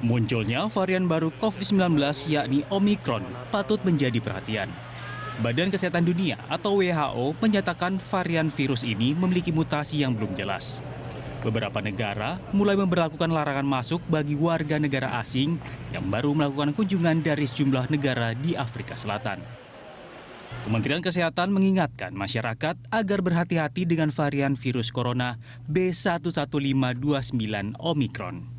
Munculnya varian baru COVID-19 yakni Omicron patut menjadi perhatian. Badan Kesehatan Dunia atau WHO menyatakan varian virus ini memiliki mutasi yang belum jelas. Beberapa negara mulai memberlakukan larangan masuk bagi warga negara asing yang baru melakukan kunjungan dari sejumlah negara di Afrika Selatan. Kementerian Kesehatan mengingatkan masyarakat agar berhati-hati dengan varian virus corona B11529 Omicron.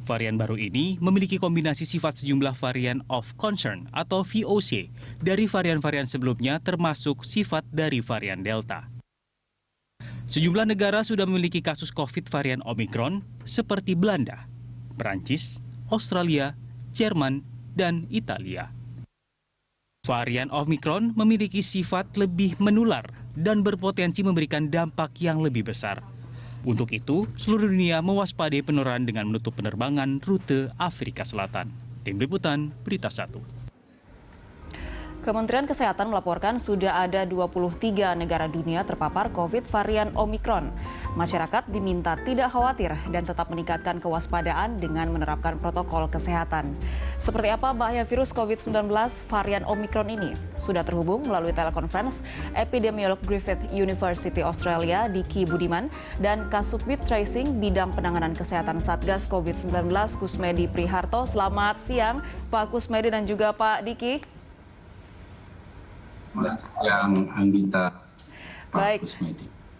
Varian baru ini memiliki kombinasi sifat sejumlah varian of concern atau VOC dari varian-varian sebelumnya termasuk sifat dari varian Delta. Sejumlah negara sudah memiliki kasus COVID varian Omicron seperti Belanda, Perancis, Australia, Jerman, dan Italia. Varian Omicron memiliki sifat lebih menular dan berpotensi memberikan dampak yang lebih besar. Untuk itu, seluruh dunia mewaspadai penularan dengan menutup penerbangan rute Afrika Selatan. Tim Liputan, Berita 1. Kementerian Kesehatan melaporkan sudah ada 23 negara dunia terpapar COVID varian Omicron. Masyarakat diminta tidak khawatir dan tetap meningkatkan kewaspadaan dengan menerapkan protokol kesehatan. Seperti apa bahaya virus COVID-19 varian Omicron ini? Sudah terhubung melalui telekonferensi epidemiolog Griffith University Australia Diki Budiman dan Kasubdit Tracing Bidang Penanganan Kesehatan Satgas COVID-19 Kusmedi Priharto. Selamat siang Pak Kusmedi dan juga Pak Diki. Yang Anggita. Baik,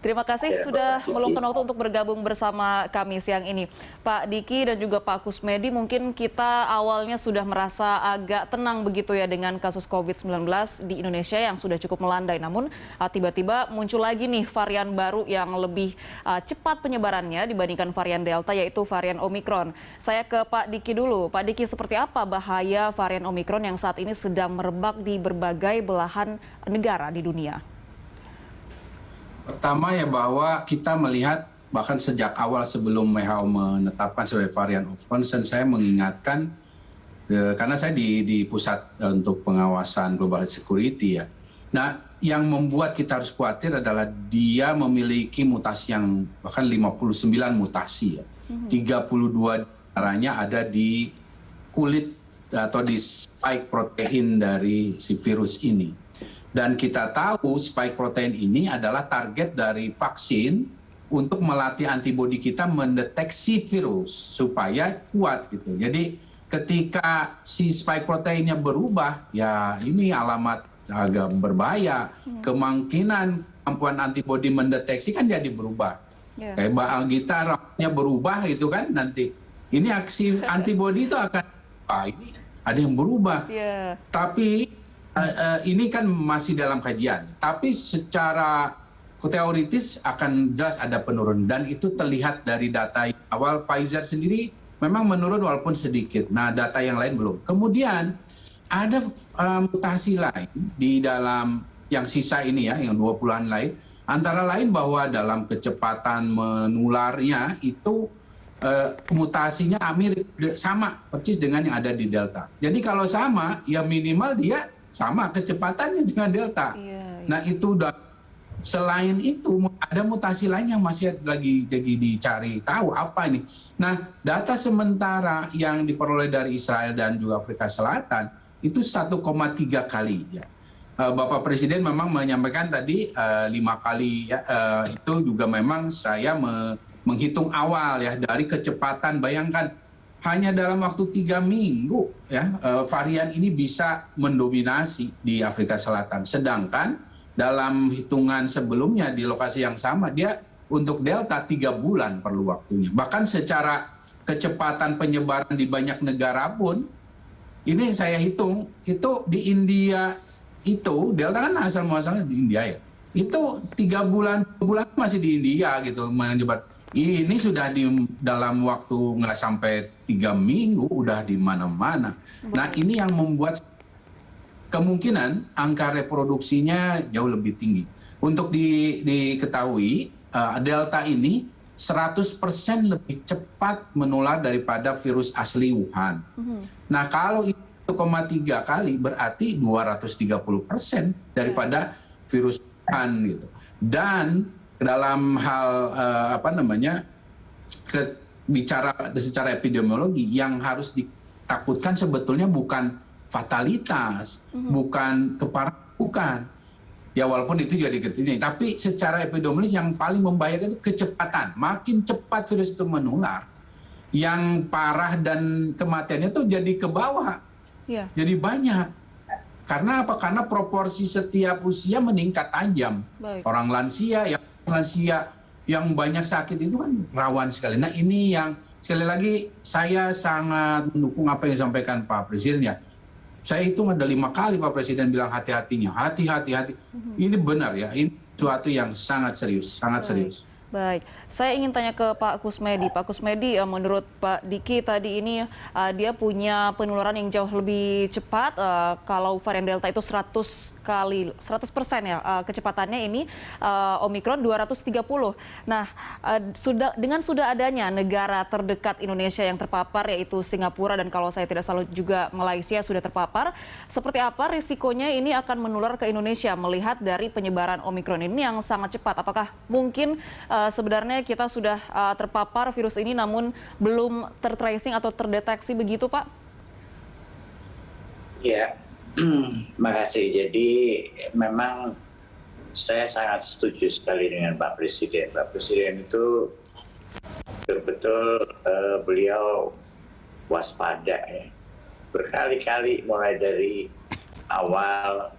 terima kasih sudah meluangkan waktu untuk bergabung bersama kami siang ini. Pak Diki dan juga Pak Kusmedi, mungkin kita awalnya sudah merasa agak tenang begitu ya dengan kasus COVID-19 di Indonesia yang sudah cukup melandai. Namun tiba-tiba muncul lagi nih varian baru yang lebih cepat penyebarannya dibandingkan varian Delta, yaitu varian Omicron. Saya ke Pak Diki dulu. Pak Diki, seperti apa bahaya varian Omicron yang saat ini sedang merebak di berbagai belahan negara di dunia? Pertama ya bahwa kita melihat bahkan sejak awal sebelum WHO menetapkan sebagai varian of concern, saya mengingatkan karena saya di pusat untuk pengawasan global security ya. Nah, yang membuat kita harus khawatir adalah dia memiliki mutasi yang bahkan 59 mutasi ya. 32 diantaranya ada di kulit atau di spike protein dari si virus ini. Dan kita tahu spike protein ini adalah target dari vaksin untuk melatih antibodi kita mendeteksi virus supaya kuat gitu. Jadi ketika si spike proteinnya berubah, ya ini alamat agak berbahaya. Kemungkinan kemampuan antibodi mendeteksi kan jadi berubah. Kayak Mbak Anggita rambutnya berubah gitu kan nanti. Ini aksi antibodi itu akan, ini ada yang berubah. Tapi ini kan masih dalam kajian, tapi secara teoritis akan jelas ada penurunan dan itu terlihat dari data yang awal. Pfizer sendiri memang menurun walaupun sedikit. Nah, data yang lain belum. Kemudian ada mutasi lain di dalam yang sisa ini ya, yang 20-an lain. Antara lain bahwa dalam kecepatan menularnya itu mutasinya mirip sama persis dengan yang ada di Delta. Jadi kalau sama, ya minimal dia sama kecepatannya dengan Delta. Nah itu selain itu ada mutasi lain yang masih lagi dicari tahu apa ini. Nah data sementara yang diperoleh dari Israel dan juga Afrika Selatan itu 1,3 kali ya. Bapak Presiden memang menyampaikan tadi 5 kali ya, itu juga memang saya menghitung awal ya dari kecepatan. Bayangkan hanya dalam waktu 3 minggu ya varian ini bisa mendominasi di Afrika Selatan. Sedangkan dalam hitungan sebelumnya di lokasi yang sama dia untuk Delta 3 bulan perlu waktunya. Bahkan secara kecepatan penyebaran di banyak negara pun ini saya hitung itu di India itu Delta kan asal muasalnya di India ya. Itu 3 bulan masih di India gitu menyebar. Ini sudah di dalam waktu nggak sampai 3 minggu udah di mana-mana. Nah ini yang membuat kemungkinan angka reproduksinya jauh lebih tinggi. Untuk diketahui Delta ini 100% lebih cepat menular daripada virus asli Wuhan. Nah kalau itu 1,3 kali berarti 230% daripada virus gitu. Dan dalam hal bicara secara epidemiologi, yang harus ditakutkan sebetulnya bukan fatalitas, bukan keparahan, bukan. Ya walaupun itu juga dikritisi, tapi secara epidemiologis yang paling membahayakan itu kecepatan. Makin cepat virus itu menular, yang parah dan kematiannya itu jadi ke bawah, jadi banyak. Karena apa? Karena proporsi setiap usia meningkat tajam. Orang lansia yang banyak sakit itu kan rawan sekali. Nah ini yang sekali lagi saya sangat mendukung apa yang disampaikan Pak Presiden ya. Saya hitung ada 5 kali Pak Presiden bilang hati-hatinya, hati-hati. Ini benar ya, ini sesuatu yang sangat serius, sangat serius. Baik, saya ingin tanya ke Pak Kusmedi. Pak Kusmedi, menurut Pak Diki tadi ini dia punya penularan yang jauh lebih cepat. Kalau varian Delta itu 100% ya kecepatannya, ini Omikron 230. Nah, dengan sudah adanya negara terdekat Indonesia yang terpapar yaitu Singapura dan kalau saya tidak salah juga Malaysia sudah terpapar, seperti apa risikonya ini akan menular ke Indonesia melihat dari penyebaran Omikron ini yang sangat cepat? Apakah mungkin sebenarnya kita sudah terpapar virus ini namun belum tertracing atau terdeteksi begitu, Pak? Ya, makasih. Jadi memang saya sangat setuju sekali dengan Pak Presiden. Pak Presiden itu betul-betul beliau waspada ya. Berkali-kali mulai dari awal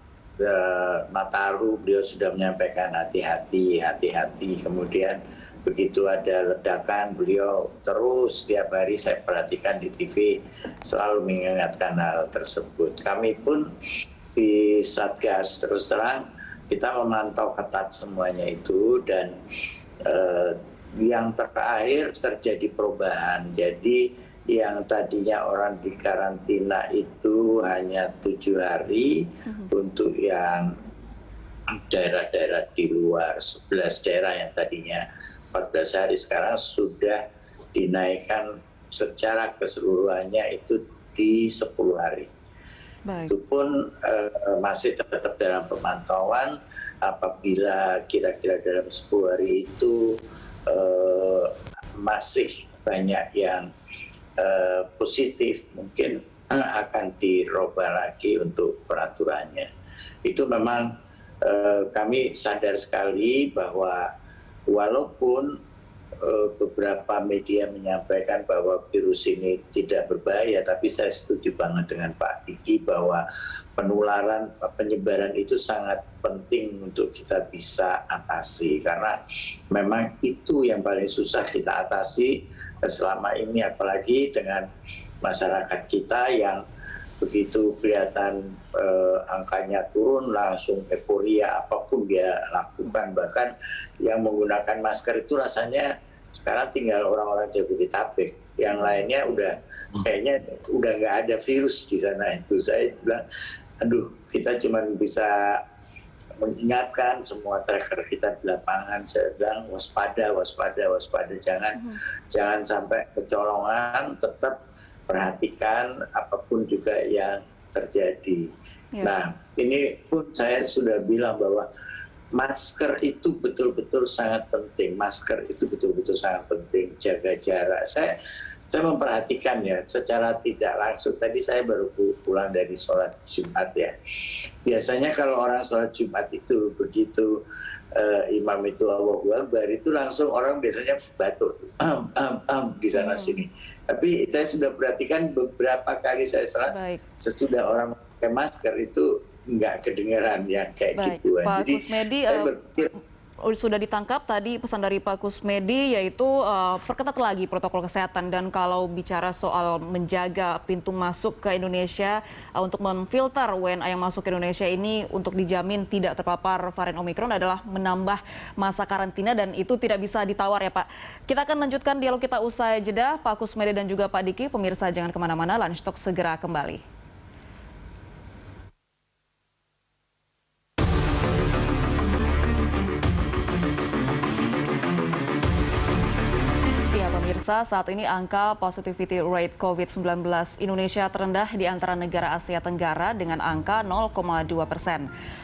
Nataru beliau sudah menyampaikan hati-hati. Kemudian begitu ada ledakan beliau terus setiap hari saya perhatikan di TV selalu mengingatkan hal tersebut. Kami pun di Satgas terus terang kita memantau ketat semuanya itu dan yang terakhir terjadi perubahan. Jadi yang tadinya orang di karantina itu hanya 7 hari, untuk yang daerah-daerah di luar 11 daerah yang tadinya 14 hari sekarang sudah dinaikkan secara keseluruhannya itu di 10 hari. Baik. Itu pun masih tetap dalam pemantauan. Apabila kira-kira dalam 10 hari itu masih banyak yang positif, mungkin akan dirubah lagi untuk peraturannya. Itu memang kami sadar sekali bahwa walaupun beberapa media menyampaikan bahwa virus ini tidak berbahaya, tapi saya setuju banget dengan Pak Diki bahwa penyebaran itu sangat penting untuk kita bisa atasi, karena memang itu yang paling susah kita atasi selama ini, apalagi dengan masyarakat kita yang begitu kelihatan angkanya turun langsung euforia apapun dia lakukan, bahkan yang menggunakan masker itu rasanya sekarang tinggal orang-orang Jabodetabek, yang lainnya kayaknya udah nggak ada virus di sana. Itu saya bilang, aduh, kita cuma bisa mengingatkan semua tracker kita di lapangan. Saya bilang waspada, jangan sampai kecolongan, tetap perhatikan apapun juga yang terjadi. Nah, ini pun saya sudah bilang bahwa masker itu betul-betul sangat penting. Jaga jarak. Saya memperhatikan ya secara tidak langsung. Tadi saya baru pulang dari sholat Jumat ya. Biasanya kalau orang sholat Jumat itu begitu imam itu Allahu Akbar itu langsung orang biasanya batuk di sana sini. Tapi saya sudah perhatikan beberapa kali saya sholat sesudah orang pakai masker itu nggak kedengeran yang kayak gituan. Pak Kusmedi, sudah ditangkap tadi pesan dari Pak Kusmedi yaitu perketat lagi protokol kesehatan, dan kalau bicara soal menjaga pintu masuk ke Indonesia untuk memfilter WNA yang masuk ke Indonesia ini untuk dijamin tidak terpapar varian Omikron adalah menambah masa karantina, dan itu tidak bisa ditawar ya Pak. Kita akan lanjutkan dialog kita usai jeda. Pak Kusmedi dan juga Pak Diki, pemirsa jangan kemana-mana, Lunch Talk segera kembali. pemirsa, saat ini angka positivity rate COVID-19 Indonesia terendah di antara negara Asia Tenggara dengan angka 0,2%.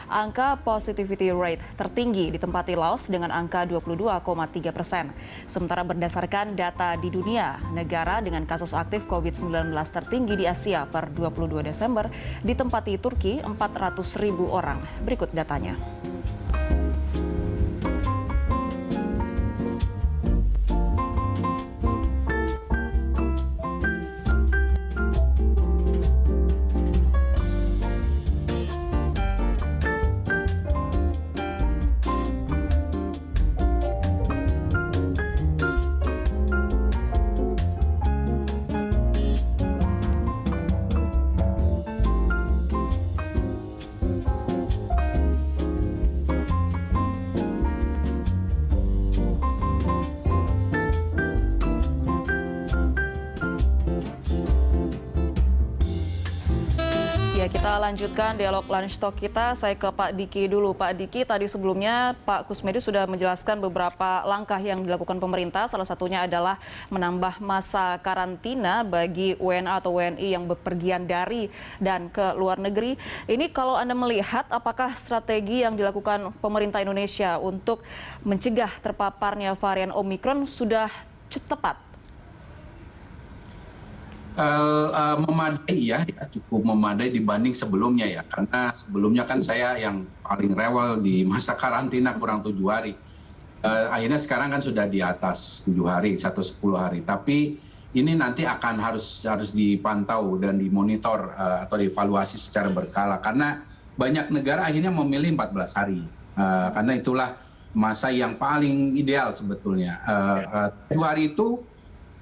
Angka positivity rate tertinggi ditempati Laos dengan angka 22,3%. Sementara berdasarkan data di dunia, negara dengan kasus aktif COVID-19 tertinggi di Asia per 22 Desember ditempati Turki 400.000 orang. Berikut datanya. Ya, kita lanjutkan dialog lunch talk kita. Saya ke Pak Diki dulu. Pak Diki, tadi sebelumnya Pak Kusmedi sudah menjelaskan beberapa langkah yang dilakukan pemerintah. Salah satunya adalah menambah masa karantina bagi WNA atau WNI yang bepergian dari dan ke luar negeri. Ini kalau Anda melihat, apakah strategi yang dilakukan pemerintah Indonesia untuk mencegah terpaparnya varian Omikron sudah tepat? Memadai ya, cukup memadai dibanding sebelumnya ya, karena sebelumnya kan saya yang paling rewel di masa karantina kurang 7 hari. Akhirnya sekarang kan sudah di atas 7 hari, 10 hari. Tapi ini nanti akan harus dipantau dan dimonitor atau dievaluasi secara berkala, karena banyak negara akhirnya memilih 14 hari. Karena itulah masa yang paling ideal sebetulnya. 7 hari itu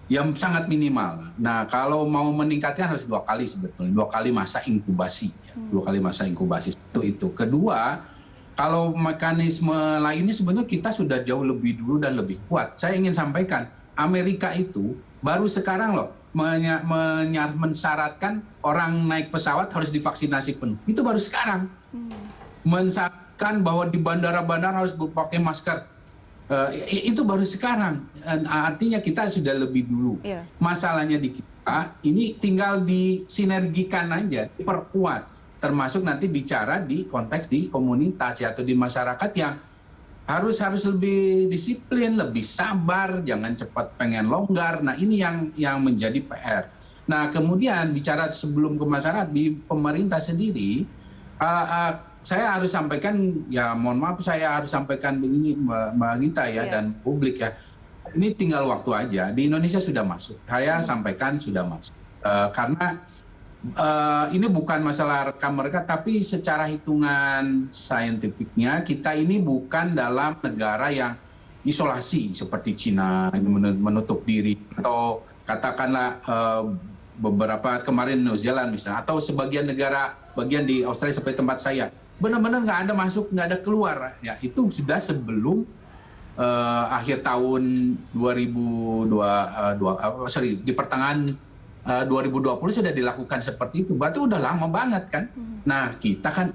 yang sangat minimal. Nah, kalau mau meningkatnya harus 2 kali sebetulnya, 2 kali masa inkubasi. 2 kali masa inkubasi itu. Kedua, kalau mekanisme lainnya sebenarnya kita sudah jauh lebih dulu dan lebih kuat. Saya ingin sampaikan, Amerika itu baru sekarang loh mensyaratkan orang naik pesawat harus divaksinasi penuh. Itu baru sekarang. Mensyaratkan bahwa di bandara-bandara harus pakai masker. Itu baru sekarang. Artinya kita sudah lebih dulu. Yeah. Masalahnya di kita ini tinggal disinergikan aja, diperkuat. Termasuk nanti bicara di konteks di komunitas atau di masyarakat yang harus lebih disiplin, lebih sabar, jangan cepat pengen longgar. Nah, ini yang menjadi PR. Nah, kemudian bicara sebelum ke masyarakat di pemerintah sendiri, saya harus sampaikan, ya mohon maaf saya harus sampaikan begini Mbak Gita ya, dan publik ya. Ini tinggal waktu aja. Di Indonesia sudah masuk. Saya sampaikan sudah masuk. Karena ini bukan masalah rekam mereka, tapi secara hitungan saintifiknya kita ini bukan dalam negara yang isolasi seperti Cina menutup diri, atau katakanlah beberapa kemarin New Zealand misalnya, atau sebagian negara bagian di Australia seperti tempat saya. Benar-benar nggak ada masuk, nggak ada keluar. Ya, itu sudah sebelum akhir tahun di pertengahan 2020 sudah dilakukan seperti itu. Berarti udah lama banget kan. Nah, kita kan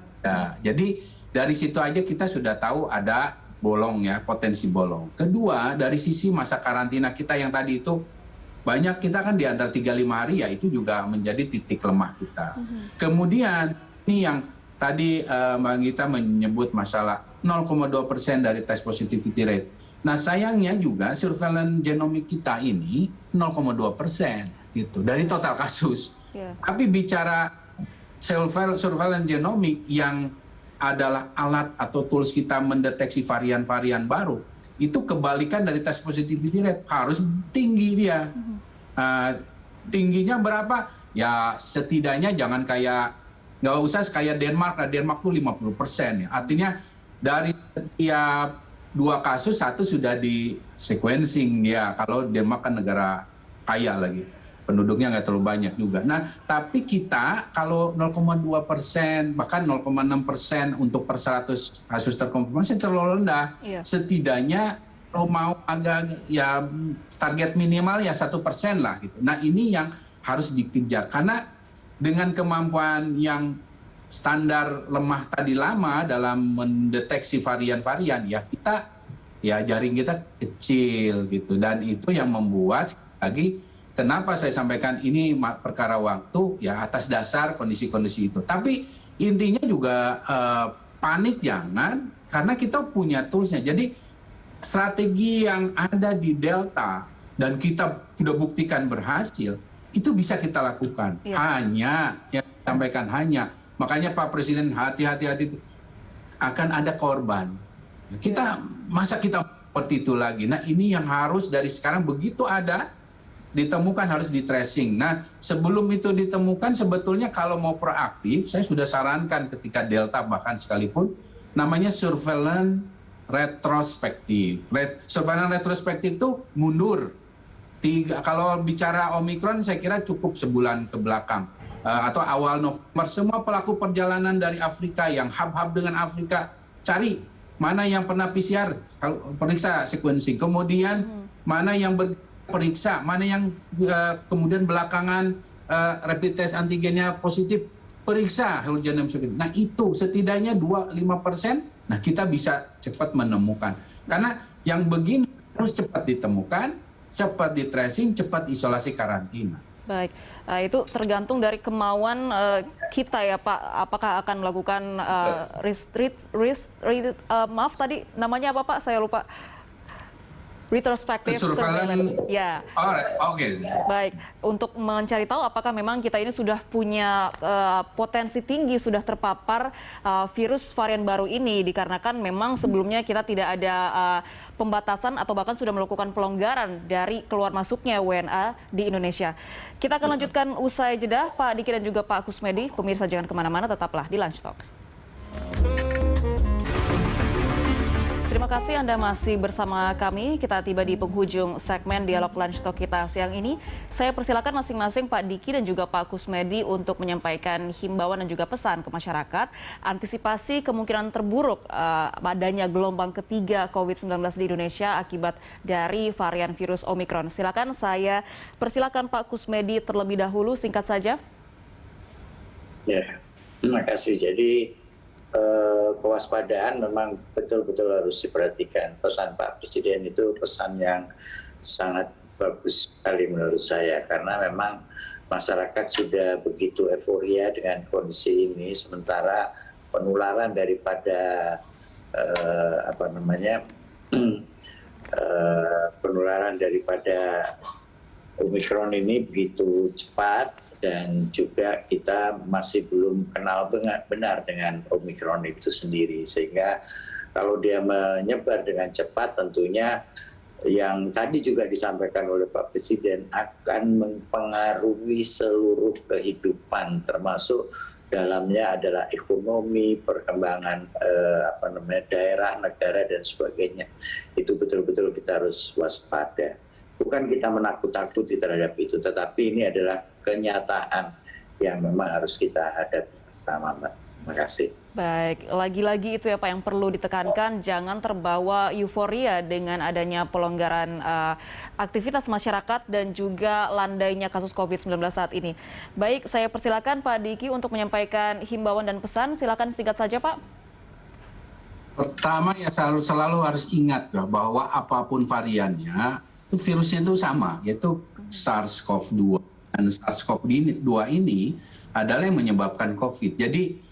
jadi dari situ aja kita sudah tahu ada bolong ya, potensi bolong. Kedua, dari sisi masa karantina kita yang tadi itu banyak, kita kan di antara 3-5 hari ya, itu juga menjadi titik lemah kita. Kemudian ini yang tadi Mbak Gita menyebut masalah 0,2% dari tes positivity rate. Nah, sayangnya juga surveillance genomik kita ini 0,2% gitu dari total kasus. Tapi bicara surveillance genomik yang adalah alat atau tools kita mendeteksi varian-varian baru, itu kebalikan dari tes positivity rate, harus tinggi dia. Tingginya berapa? Ya setidaknya jangan nggak usah kayak Denmark. Nah, Denmark tuh 50% ya. Artinya dari setiap 2 kasus 1 sudah di sequencing dia. Kalau Denmark kan negara kaya lagi, penduduknya nggak terlalu banyak juga. Nah, tapi kita kalau 0,2% bahkan 0,6% untuk per 100 kasus terkonfirmasi terlalu rendah. Setidaknya kalau mau agak ya target minimal ya 1% lah gitu. Nah, ini yang harus dikejar, karena dengan kemampuan yang standar lemah tadi lama dalam mendeteksi varian-varian, ya kita, ya jaring kita kecil gitu, dan itu yang membuat lagi, kenapa saya sampaikan ini perkara waktu ya atas dasar kondisi-kondisi itu. Tapi intinya juga panik jangan, karena kita punya toolsnya. Jadi strategi yang ada di Delta dan kita sudah buktikan berhasil, itu bisa kita lakukan. Hanya, yang sampaikan hanya, makanya Pak Presiden hati-hati akan ada korban. Masa kita seperti itu lagi. Nah ini yang harus dari sekarang begitu ada, ditemukan harus di tracing. Nah sebelum itu ditemukan sebetulnya kalau mau proaktif, saya sudah sarankan ketika Delta bahkan sekalipun, namanya surveillance retrospektif. Surveillance retrospektif itu mundur. Kalau bicara Omikron saya kira cukup sebulan ke belakang. Atau awal November, semua pelaku perjalanan dari Afrika yang hub-hub dengan Afrika, cari mana yang pernah PCR, periksa sequencing. Kemudian mana yang periksa, mana yang kemudian belakangan rapid test antigennya positif, periksa whole genome sequencing. Nah itu setidaknya 2-5%, nah kita bisa cepat menemukan. Karena yang begini harus cepat ditemukan, cepat di tracing, cepat isolasi karantina. Baik, itu tergantung dari kemauan kita ya Pak. Apakah akan melakukan maaf tadi namanya apa Pak? Saya lupa. Retrospective surveillance. Ya. Oke. Baik, untuk mencari tahu apakah memang kita ini sudah punya potensi tinggi sudah terpapar virus varian baru ini, dikarenakan memang sebelumnya kita tidak ada pembatasan atau bahkan sudah melakukan pelonggaran dari keluar masuknya WNA di Indonesia. Kita akan lanjutkan usai jeda, Pak Diki dan juga Pak Kusmedi. Pemirsa jangan kemana-mana, tetaplah di Lunch Talk. Terima kasih Anda masih bersama kami. Kita tiba di penghujung segmen Dialog Lunch Talk kita siang ini. Saya persilakan masing-masing Pak Diki dan juga Pak Kusmedi untuk menyampaikan himbauan dan juga pesan ke masyarakat. Antisipasi kemungkinan terburuk adanya gelombang ketiga COVID-19 di Indonesia akibat dari varian virus Omikron. Silakan, saya persilakan Pak Kusmedi terlebih dahulu, singkat saja. Ya, terima kasih. Jadi kewaspadaan memang betul-betul harus diperhatikan. Pesan Pak Presiden itu pesan yang sangat bagus sekali menurut saya, karena memang masyarakat sudah begitu euforia dengan kondisi ini, sementara penularan daripada penularan daripada Omikron ini begitu cepat. Dan juga kita masih belum kenal benar dengan Omikron itu sendiri. Sehingga kalau dia menyebar dengan cepat, tentunya yang tadi juga disampaikan oleh Pak Presiden akan mempengaruhi seluruh kehidupan, termasuk dalamnya adalah ekonomi, perkembangan daerah, negara, dan sebagainya. Itu betul-betul kita harus waspada. Bukan kita menakut-nakuti terhadap itu, tetapi ini adalah kenyataan yang memang harus kita hadapi bersama. Terima kasih. Baik, lagi-lagi itu ya Pak yang perlu ditekankan, jangan terbawa euforia dengan adanya pelonggaran aktivitas masyarakat dan juga landainya kasus COVID-19 saat ini. Baik, saya persilakan Pak Diki untuk menyampaikan himbauan dan pesan. Silakan singkat saja Pak. Pertama ya selalu harus ingat bahwa apapun variannya, virusnya itu sama, yaitu SARS-CoV-2. Dan SARS-CoV-2 ini adalah yang menyebabkan COVID. Jadi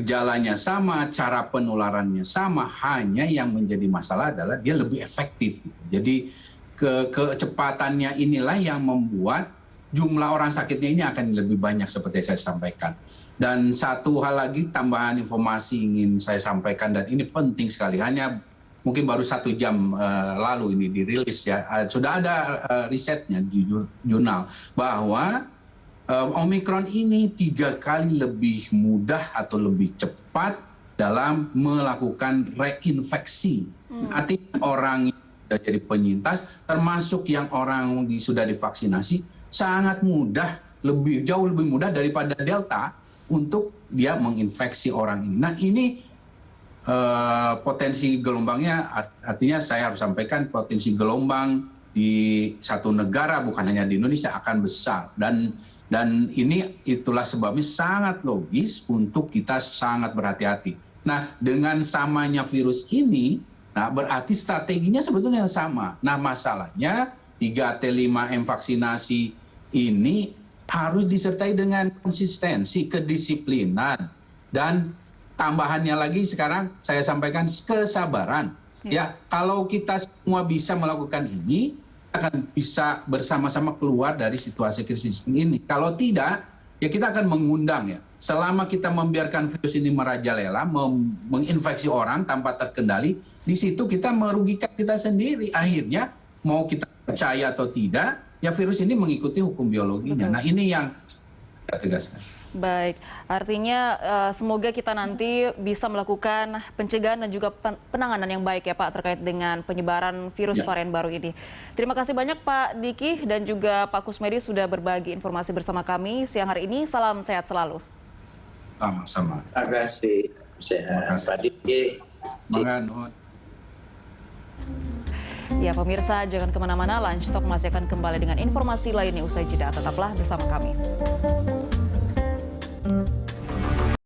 jalannya sama, cara penularannya sama, hanya yang menjadi masalah adalah dia lebih efektif. Jadi kecepatannya inilah yang membuat jumlah orang sakitnya ini akan lebih banyak seperti saya sampaikan. Dan satu hal lagi, tambahan informasi ingin saya sampaikan, dan ini penting sekali, hanya mungkin baru 1 jam lalu ini dirilis ya, sudah ada risetnya di jurnal bahwa Omikron ini 3 kali lebih mudah atau lebih cepat dalam melakukan reinfeksi. Artinya orang yang sudah jadi penyintas, termasuk yang orang sudah divaksinasi, sangat mudah, jauh lebih mudah daripada Delta untuk dia menginfeksi orang ini. Nah ini potensi gelombangnya, artinya saya harus sampaikan potensi gelombang di satu negara, bukan hanya di Indonesia, akan besar. Dan ini itulah sebabnya sangat logis untuk kita sangat berhati-hati. Nah dengan samanya virus ini, nah berarti strateginya sebetulnya sama. Nah masalahnya 3T5M vaksinasi ini harus disertai dengan konsistensi, kedisiplinan, dan tambahannya lagi sekarang saya sampaikan kesabaran. Ya, kalau kita semua bisa melakukan ini, akan bisa bersama-sama keluar dari situasi krisis ini. Kalau tidak, ya kita akan mengundang ya. Selama kita membiarkan virus ini merajalela, menginfeksi orang tanpa terkendali, di situ kita merugikan kita sendiri. Akhirnya mau kita percaya atau tidak, ya virus ini mengikuti hukum biologinya. Nah ini yang kita tegaskan. Baik, artinya semoga kita nanti bisa melakukan pencegahan dan juga penanganan yang baik ya Pak terkait dengan penyebaran virus varian baru ini. Terima kasih banyak Pak Diki dan juga Pak Kusmedi sudah berbagi informasi bersama kami siang hari ini. Salam sehat selalu. Sama-sama. Terima kasih. Sehat Pak Diki. Ya pemirsa, jangan kemana-mana, Lunch Talk masih akan kembali dengan informasi lainnya usai jeda. Tetaplah bersama kami.